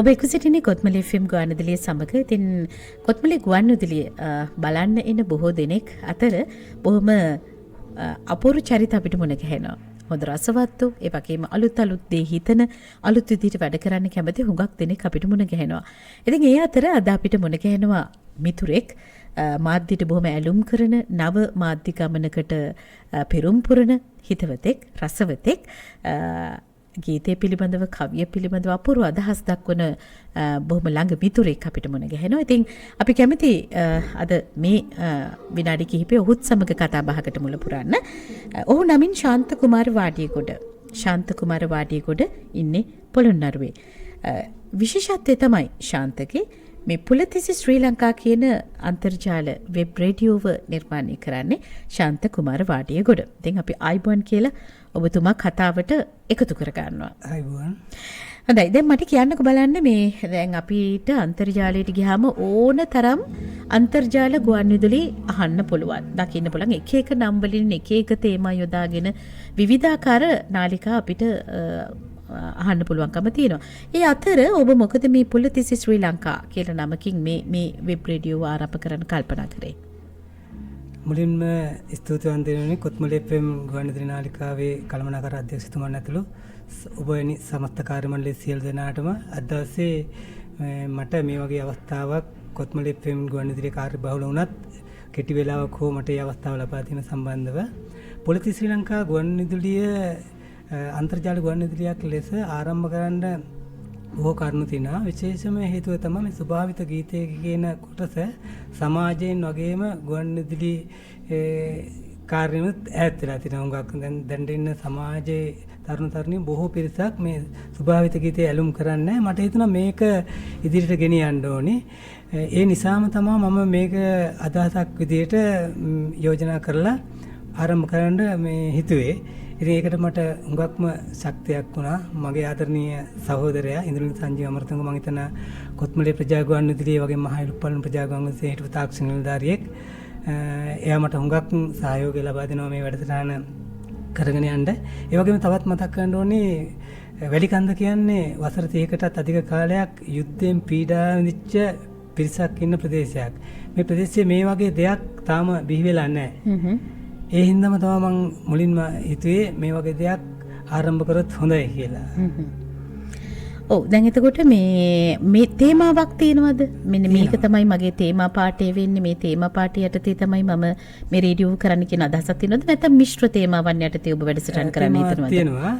ඔබ එක්ව සිටින්නේ කොත්මලේ FM ගුවන්විදුලිය සමග. ඉතින් කොත්මලේ ගුවන්විදුලිය බලන්න එන බොහෝ දෙනෙක් අතර බොහොම අපූර්ව චරිත අපිට මුණ ගැහෙනවා. හොඳ රසවත්තු, ඒ වගේම අලුත් දේ හිතන, අලුත් විදිහට වැඩ කරන්න කැමති හුඟක් දෙනෙක් අපිට මුණ ගැහෙනවා. ඉතින් ඒ අතර අද අපිට මුණ ගැහෙනවා මිතුරෙක්, මාධ්‍යට බොහොම ඇලුම් කරන, නව මාධ්‍ය ගමනකට පෙරම් පුරන හිතවතෙක්, රසවතෙක්, ගීතය පිළිබඳව, කවිය පිළිබඳව අපූර්ව අදහස් දක්වන බොහොම ළඟ මිතුරෙක් අපිට මුණ ගැහෙනවා. ඉතින් අපි කැමති අද මේ විනාඩි කිහිපය ඔහුත් සමග කතා බහකට මුල පුරන්න. ඔහු නමින් ශාන්ත කුමාර වාඩියගොඩ. ශාන්ත කුමාර වාඩියගොඩ ඉන්නේ පොළොන්නරුවේ. විශේෂත්වය තමයි ශාන්තගේ මේ පුලතිසි ශ්‍රී ලංකා කියන අන්තර්ජාල වෙබ් රේඩියෝව නිර්මාණය කරන්නේ ශාන්ත කුමාර වාඩියගොඩ. ඉතින් අපි ආයිබෝන් කියලා ඔබතුමා කතාවට එකතු කර ගන්නවා. ආයිබෝන්. හොඳයි. දැන් මට කියන්නකෝ බලන්න මේ දැන් අපිට අන්තර්ජාලයට ගියාම ඕන තරම් අන්තර්ජාල ගුවන්විදුලි අහන්න පුළුවන්. දකින්න පුළුවන් එක එක නම් වලින් එක එක තේමා යොදාගෙන විවිධාකාර නාලිකා අපිට අහන්න පුළුවන්කම තියෙනවා. ඒ අතර ඔබ මොකද මේ පුලතිසි ශ්‍රී ලංකා කියලා නමකින් මේ වෙබ් රේඩියෝ ආරම්භ කරන්න කල්පනා කරේ? මුලින්ම ස්තුතිවන්ත වෙනුනේ කොත්මලේ FM ගුවන්විදුලි නාලිකාවේ කළමනාකර අධ්‍යක්ෂතුමන් ඇතුළු ඔබ වැනි සමස්ත කාර්ය මණ්ඩලයේ සියලු දෙනාටම අද දවසේ මට මේ වගේ අවස්ථාවක් කොත්මලේ FM ගුවන්විදුලි කාර්ය බහුල වුණත් කෙටි වෙලාවක් හෝ මට මේ අවස්ථාව ලබා දීම සම්බන්ධව පුලතිසි ශ්‍රී ලංකා ගුවන්විදුලිය අන්තර්ජාල ගුවන්විදුලියක් ලෙස ආරම්භ කරන්න බොහෝ කරුණු තියෙනවා. විශේෂම හේතුව තමයි මේ ස්වභාවිත ගීතය කියන කොටස සමාජයෙන් වගේම ගුවන්විදුලි කාර්යනුත් ඈත් වෙලා තියෙනවා. හුඟක් දැන් ඉන්න සමාජයේ තරුණ තරුණියෝ බොහෝ පිරිසක් මේ ස්වභාවිත ගීතය ඇලුම් කරන්නේ. මට හිතුණා මේක ඉදිරියට ගෙනියන්න ඕනේ. ඒ නිසාම තමයි මම මේක අදහසක් විදිහට යෝජනා කරලා ආරම්භ කරන්න මේ හිතුවේ. ඉතින් ඒකට මට හුඟක්ම ශක්තියක් වුණා. මගේ ආදරණීය සහෝදරයා ඉන්ද්‍රනිල් සංජීව අමරතුංග, මම හිතන කොත්මලේ ප්‍රජා ගුවන්විදුලියේ වගේ මහලුප්පල්න ප්‍රජා ගුවන්විදුලියේ හිටපු තාක්ෂණ නිලධාරියෙක්. එයා මට හුඟක් සහයෝගය ලබා දෙනවා මේ වැඩසටහන කරගෙන යන්න. ඒ වගේම තවත් මතක් කරන්න ඕනේ වැලිකන්ද කියන්නේ වසර 30කටත් අධික කාලයක් යුද්ධයෙන් පීඩා විඳිච්ච පිරිසක් ඉන්න ප්‍රදේශයක්. මේ ප්‍රදේශයේ මේ වගේ දෙයක් තාම බිහි වෙලා නැහැ. ඒ හින්දාම තමයි මම මුලින්ම හිතුවේ මේ වගේ දෙයක් ආරම්භ කරොත් හොඳයි කියලා. ඔව්. දැන් එතකොට මේ තේමාවක් තියෙනවද? මෙන්න මේක තමයි මගේ තේමා පාඨය වෙන්නේ. මේ තේමා පාඨය යටතේ තමයි මම මේ රේඩියෝ කරන්න කියන අදහසක් තියෙනවද? නැත්නම් මිශ්‍ර තේමාවන් යටතේ ඔබ වැඩසටහන් කරන්න හිතනවද? තියෙනවා.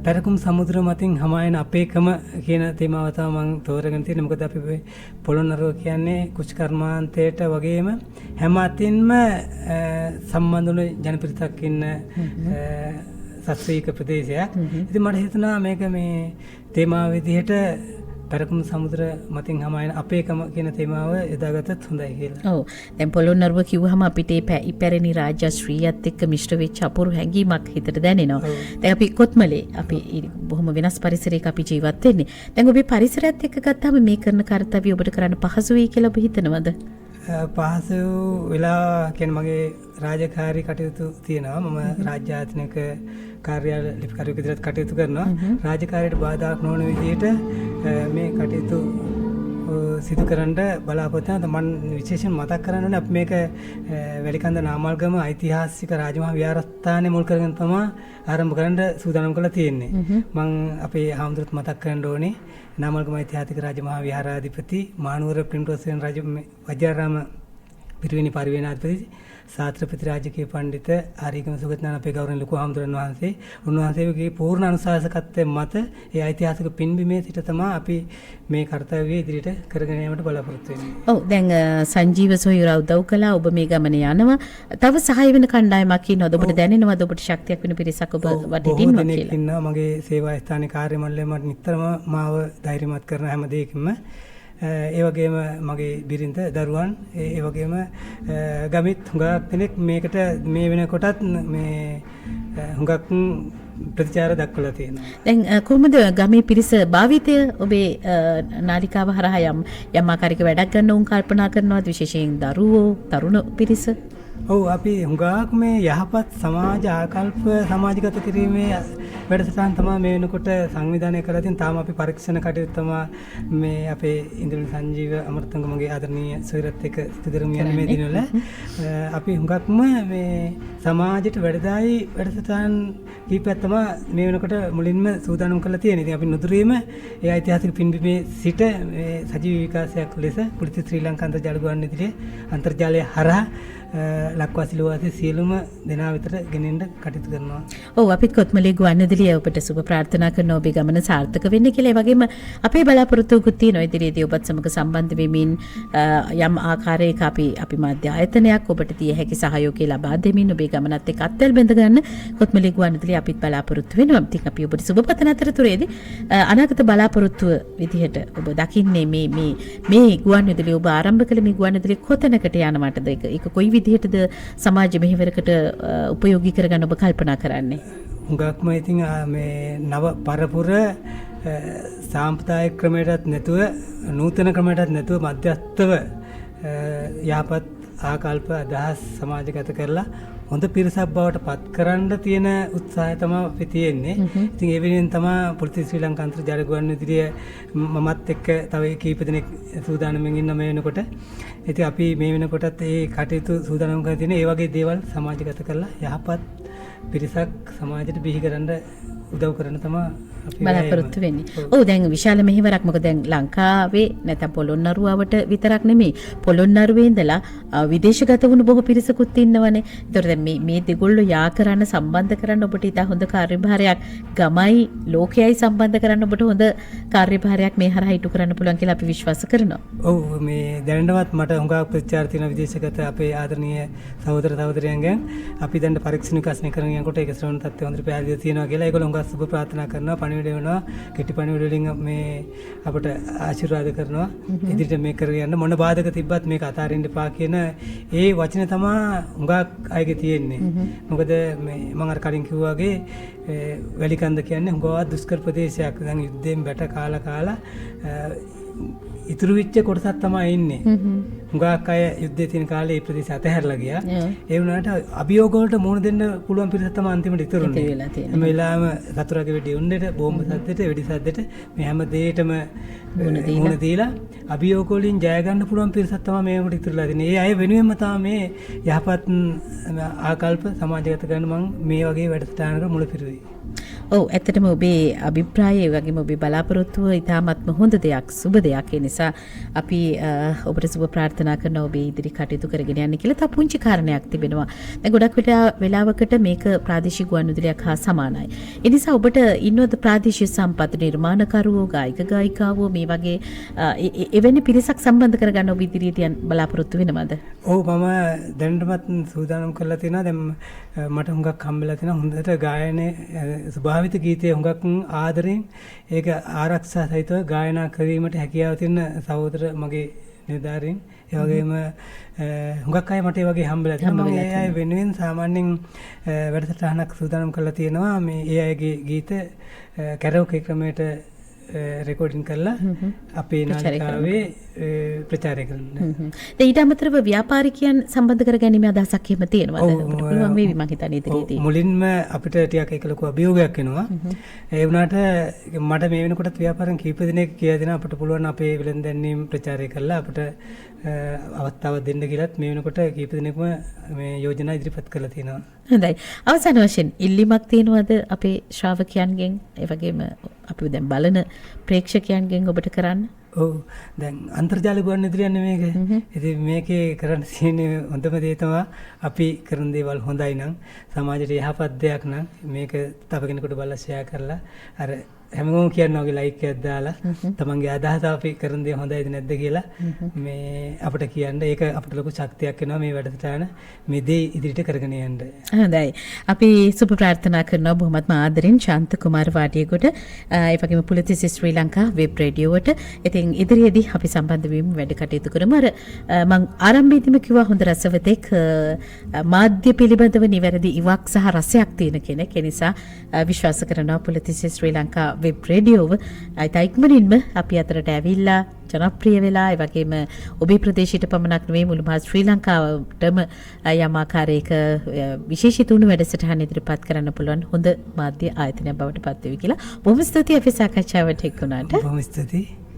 පැරකුම් සමුද්‍ර මතින් හමායන අපේකම කියන තේමාව තමයි මම තෝරගෙන තියෙන්නේ. මොකද අපි පොළොන්නරුව කියන්නේ කුෂ් කර්මාන්තයට වගේම හැම අතින්ම සම්බන්ධ වුණු ජනපිරිසක් ඉන්න සස්ත්‍රීක ප්‍රදේශයක්. ඉතින් මට හිතුණා මේක මේ තේමාව විදිහට පැරකුම් සමුද්‍ර මතින් හමායන අපේකම කියන තේමාව යොදාගත්තත් හොඳයි කියලා. ඔව්. දැන් පොළොන්නරුව කිව්වහම අපිට ඉපැරණි රාජ්‍යශ්‍රීයත් එක්ක මිශ්‍ර වෙච්ච අපූර්ව හැඟීමක් හිතට දැනෙනවා. දැන් අපි කොත්මලේ අපි බොහොම වෙනස් පරිසරයක අපි ජීවත් වෙන්නේ. දැන් ඔබේ පරිසරයත් එක්ක ගත්තාම මේ කරන කාර්යය ඔබට කරන්න පහසු වෙයි කියලා ඔබ හිතනවද? පහසු වෙලා කියන්නේ මගේ රාජකාරී කටයුතු තියෙනවා. මම රාජ්‍ය ආයතනයක කාර්යාල ලිපිකරුවෙක් විදිහට කටයුතු කරනවා. රාජකාරියට බාධාක් නොවන විදිහට මේ කටයුතු සිදු කරන්න බලාපොරොත්තු වෙනවා. මම විශේෂයෙන් මතක් කරන්න ඕනේ අපි මේක වැලිකන්ද නාමල්ගම ඓතිහාසික රාජමහා විහාරස්ථානයේ මුල් කරගෙන තමයි ආරම්භ කරන්න සූදානම් කරලා තියෙන්නේ. මම අපේ හාමුදුරුවෝත් මතක් කරන්න ඕනේ නාමල්ගම ඓතිහාසික රාජමහා විහාරාධිපති මානුවර ප්‍රේමරෝසන රජ වජිරාම පිරිවෙනි පරිවේනාධිපති සාත්‍රපති රාජකීය පඬිත ආරීගම සුගතනාන අපේ ගෞරවනීය ලොකු හාමුදුරන් වහන්සේ උන්වහන්සේගේ පූර්ණ අනුශාසකත්වයෙන් මත ඒ ඓතිහාසික පින්බිමේ සිට තමයි අපි මේ කාර්යය ඉදිරියට කරගෙන යාමට බලාපොරොත්තු වෙන්නේ. ඔව්. දැන් සංජීව සොයුරා උදව් කළා. ඔබ මේ ගමනේ යනවා. තව සහාය වෙන කණ්ඩායමක් ඉන්නවද? ඔබට දැනෙනවද ඔබට ශක්තියක් වෙන පිරිසක් ඔබ වටේට ඉන්නවා කියලා? ඉන්නවා. මගේ සේවා ස්ථානයේ කාර්ය මණ්ඩලය මට නිතරම මාව ධෛර්යමත් කරන හැම දෙයකින්ම ඒ වගේම මගේ බිරිඳ දරුවන් ඒ වගේම ගමිත් හුඟක් දෙනෙක් මේකට මේ වෙනකොටත් මේ හුඟක් ප්‍රතිචාර දක්වලා තියෙනවා. දැන් කොහොමද ගමේ පිරිස භාවිතය ඔබේ නාලිකාව හරහා යම් ආකාරයක වැඩක් ගන්න උන් කල්පනා කරනවද? විශේෂයෙන් දරුවෝ තරුණ පිරිස? ඔව් අපි හුඟක් මේ යහපත් සමාජ ආකල්ප සමාජගත කිරීමේ වැඩසටහන් තමයි මේ වෙනකොට සංවිධානය කරලා තියෙන. තාම අපි පරීක්ෂණ කටයුතු තමයි මේ අපේ ඉන්ද්‍රනි සංජීව අමරතුංගමගේ ආදරණීය සොයරත් එක්ක සිදුදරමු යන මේ දිනවල අපි හුඟක්ම මේ සමාජයට වැඩදායි වැඩසටහන් කීපයක් තමයි මේ වෙනකොට මුලින්ම සූදානම් කරලා තියෙන්නේ. ඉතින් අපි නුදුරීම ඒ ඓතිහාසික පින්බිමේ සිට මේ සජීවී විකාශයක් ලෙස පුලිති ශ්‍රී ලංකා අන්තර්ජාල ගුවන්විදුලියේ අන්තර්ජාලය හරහා ලක්වාසී ලෝවාසී සියලුම දෙනා වෙතට ගෙනෙන්න කටයුතු කරනවා. ඔව් අපිත් කොත්මලේ ගුවන්විදුලිය ඔබට සුබ ප්‍රාර්ථනා කරන ඔබේ ගමන සාර්ථක වෙන්න කියලා. ඒ වගේම අපේ බලාපොරොත්තුකුත් තියෙනවා ඉදිරියේදී ඔබත් සමග සම්බන්ධ වෙමින් යම් ආකාරයක අපි මාධ්‍ය ආයතනයක් ඔබට තිය හැකි සහයෝගය ලබා දෙමින් ඔබේ ගමනත් එක්ක අත්වැල් බැඳ ගන්න කොත්මලේ ගුවන්විදුලිය අපිත් බලාපොරොත්තු වෙනවා. ඉතින් අපි ඔබට සුබ පතන අතරතුරේදී අනාගත බලාපොරොත්තුව විදිහට ඔබ දකින්නේ මේ ගුවන්විදුලිය ඔබ ආරම්භ කළ මේ ගුවන්විදුලිය කොතැනකට යනවටද? ඒක කොයි විදිහටද සමාජ මෙහෙවරකට උපයෝගී කරගන්න ඔබ කල්පනා කරන්නේ? හුඟක්ම ඉතින් මේ නව පරපුර සාම්ප්‍රදායික ක්‍රමයටත් නැතුව නූතන ක්‍රමයටත් නැතුව මධ්‍යස්ථව යහපත් ආකල්ප අදහස් සමාජගත කරලා හොඳ පිරිසක් බවට පත් කරන්න තියෙන උත්සාහය තමයි අපි තියෙන්නේ. ඉතින් ඒ වෙනුවෙන් තමයි පුලිති ශ්‍රී ලංකා අන්තර්ජාල ගුවන්විදුලිය මමත් එක්ක තව කීප දෙනෙක් සූදානම්ෙන් ඉන්න මේ වෙනකොට. ඉතින් අපි මේ වෙනකොටත් ඒ කටයුතු සූදානම් කරලා තියෙන ඒ වගේ දේවල් සමාජගත කරලා යහපත් පිරිසක් සමාජයට බිහි කරන්න උදව් කරන තමයි අපි බලාපොරොත්තු වෙන්නේ. ඔව් දැන් විශාල මෙහෙවරක්. මොකද දැන් ලංකාවේ නැත්නම් පොළොන්නරුවට විතරක් නෙමෙයි පොළොන්නරුවේ ඉඳලා විදේශගත වුණු බොහෝ පිරිසකුත් ඉන්නවනේ. ඒතර දැන් මේ දෙගොල්ලෝ යා කරන්න සම්බන්ධ කරන්න ඔබට ඉතා හොඳ කාර්යභාරයක් ගමයි ලෝකයයි සම්බන්ධ කරන්න ඔබට හොඳ කාර්යභාරයක් මේ හරහා ඉටු කරන්න පුළුවන් කියලා අපි විශ්වාස කරනවා. ඔව් මේ දැනටමත් මට හුඟක් ප්‍රතිචාර තියෙන විදේශගත අපේ ආදරණීය සහෝදර සහෝදරයන්ගෙන් අපි දැන් පරීක්ෂණ විකාශනය කරන යනකොට ඒක ශ්‍රවණ තත්ත්වය හොඳට පැහැදිලිව තියෙනවා කියලා ඒගොල්ලෝ හුඟක් සුබ ප්‍රාර්ථනා කරනවා. පණිවිඩ වෙනවා. කෙටි පණිවිඩ වලින් මේ අපට ආශිර්වාද කරනවා. ඉදිරියට මේ කරගෙන යන්න මොන බාධක තිබ්බත් මේක අතාරින්න එපා කියන ඒ වචන තමයි හුඟක් අයගේ තියෙන්නේ. මොකද මේ මම අර කලින් කිව්වා වගේ වැලිකන්ද කියන්නේ හුඟක් දුෂ්කර ප්‍රදේශයක්. දැන් යුද්ධයෙන් බැට කාලා ඉතුරු වෙච්ච කොටසක් තමයි ඉන්නේ. හුඟක් අය යුද්ධයේ තියෙන කාලේ මේ ප්‍රදේශය අතහැරලා ගියා. ඒ වුණාට අභියෝග වලට මුහුණ දෙන්න පුළුවන් පිරිසක් තමයි අන්තිමට ඉතුරුනේ. මේ වෙලාවම සතුරාගේ වෙඩි උණ්ඩේට, බෝම්බ සද්දෙට, වෙඩි සද්දෙට මේ හැම දෙයකටම මුහුණ දීලා අභියෝග වලින් ජය ගන්න පුළුවන් පිරිසක් තමයි මේකට ඉතුරුලා තියෙන්නේ. ඒ අය වෙනුවෙන්ම තමයි මේ යහපත් ආකල්ප සමාජගත කරන මම මේ වගේ වැඩසටහනකට මුල පිරුවේ. ඔව් ඇත්තටම ඔබේ අභිප්‍රායය ඒ වගේම ඔබේ බලාපොරොත්තුව ඉතාමත්ම හොඳ දෙයක්, සුබ දෙයක්. ඒ නිසා අපි ඔබට සුබ ප්‍රාර්ථනා කරනවා ඔබේ ඉදිරි කටයුතු කරගෙන යන්න කියලා. තව පුංචි කාරණයක් තිබෙනවා. දැන් ගොඩක් වෙලාවකට මේක ප්‍රාදේශීය ගුවන්විදුලියක් හා සමානයි. ඒ නිසා ඔබට ඉන්නවද ප්‍රාදේශීය සම්පත් නිර්මාණකරුවෝ, ගායක ගායිකාවෝ මේ වගේ එවැනි පිරිසක් සම්බන්ධ කරගන්න ඔබ ඉදිරියට බලාපොරොත්තු වෙනවද? ඔව් මම දැනටමත් සූදානම් කරලා තියෙනවා. දැන් මට හුඟක් හම්බෙලා තියෙනවා හොඳට ගායනයේ ස්වභාවිත ගීතයේ හුඟක් ආදරෙන් ඒක ආරක්ෂා සහිතව ගායනා කිරීමට හැකියාව තියෙන සහෝදර මගේ නිලධාරීන් ඒ වගේම හුඟක් අය මට ඒ වගේ හම්බෙලා තියෙනවා. මම ඒ අය වෙනුවෙන් සාමාන්‍යයෙන් වැඩසටහනක් සූදානම් කරලා තියෙනවා. මේ ඒ අයගේ ගීත කැරෝකේ ක්‍රමයට රෙකෝඩින් කරලා අපේ නාලිකාවේ ප්‍රචාරය කරනවා. ඊට අමතරව ව්‍යාපාරිකයන් සම්බන්ධ කරගැනීමේ අදහසක් එහෙම තියෙනවද? පුළුවන් වේවි මම හිතන්නේ ඉදිරියේදී. මුලින්ම අපිට ටිකක් ඒක ලොකු අභියෝගයක් එනවා. ඒ වුණාට මට මේ වෙනකොටත් ව්‍යාපාරම් කීප දෙනෙක් කියලා දෙනවා අපිට පුළුවන් අපේ වෙළඳ දැන්වීම් ප්‍රචාරය කරලා අපිට අවස්ථාවක් දෙන්න කියලාත් මේ වෙනකොට කීප දෙනෙක්ම මේ යෝජනා ඉදිරිපත් කරලා තියෙනවා. හොඳයි. අවසාන වශයෙන් ඉල්ලීමක් තියෙනවද අපේ ශ්‍රාවකයන්ගෙන් ඒ වගේම අපි දැන් බලන ප්‍රේක්ෂකයන්ගෙන් ඔබට කරන්න? ඔව් දැන් අන්තර්ජාල ගුවන්විදුලියන්නේ මේක. ඉතින් මේකේ කරන්න තියෙන්නේ හොඳම දේ තමයි අපි කරන දේවල් හොඳයි නම් සමාජයට යහපත් දෙයක් නම් මේක තව කෙනෙකුට බලලා ෂෙයා කරලා අර හැමෝම කියනවා වගේ ලයික් එකක් දාලා තමන්ගේ අදහස අපි කරන දේ හොඳයිද නැද්ද කියලා මේ අපිට කියන්න. ඒක අපිට ලොකු ශක්තියක් වෙනවා මේ වැඩසටහන මේ දේ ඉදිරියට කරගෙන යන්න. හොඳයි. අපි සුබ ප්‍රාර්ථනා කරනවා බොහොමත්ම ආදරෙන් ශාන්ත කුමාර වාඩියගොඩ ඒ වගේම පුලිතිස් ශ්‍රී ලංකා වෙබ් රේඩියෝවට. ඉතින් ඉදිරියේදී අපි සම්බන්ධ වෙමින් වැඩ කටයුතු කරමු. අර මම ආරම්භයේදීම කිව්වා හොඳ රසවතෙක් මාධ්‍ය පිළිබඳව නිවැරදි ඉවක් සහ රසයක් තියෙන කෙනෙක්. ඒ නිසා විශ්වාස කරනවා පුලිතිස් ශ්‍රී ලංකා වෙබ් රේඩියෝව ඉක්මනින්ම අපි අතරට ඇවිල්ලා ජනප්‍රිය වෙලා ඒ වගේම ඔබේ ප්‍රදේශයට පමණක් නෙවෙයි මුළු මහත් ශ්‍රී ලංකාවටම යම් ආකාරයක විශේෂිත වුණු වැඩසටහන් ඉදිරිපත් කරන්න පුළුවන් හොඳ මාධ්‍ය ආයතනයක් බවට පත් වෙවි කියලා. බොහොම ස්තුතියි අපි සාකච්ඡාවට එක්වුණාට. බොහොම ස්තුතියි.